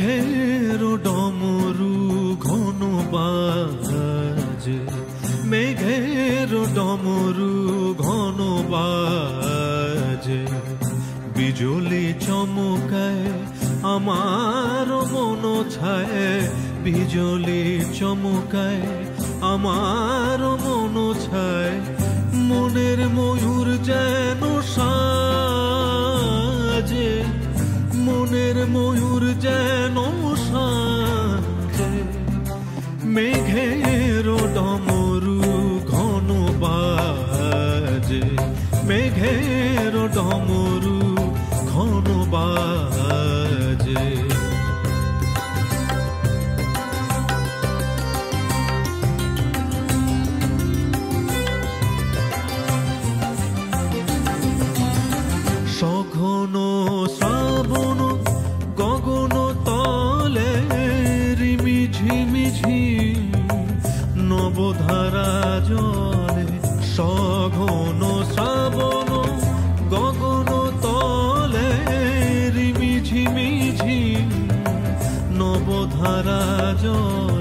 মেঘের ডমরু ঘন বাজে, মেঘের ডমরু ঘন বাজে, বিজুলি চমকায় আমার মন ছায়, বিজুলি চমকায় আমার মন ছায়, মনের ময়ূর যেন সাজে, মনের ময়ূর যেন সাজে, মেঘের ডমরু ঘন বাজে, মেঘের ডমরু ঘন বাজে। সঘন শ্রাবণ গগন তলে রিমি ঝিমিঝি নবধারা জলে, সঘন শ্রাবণ গগন তলে রিমি ঝিমিঝি নবধারা জলে,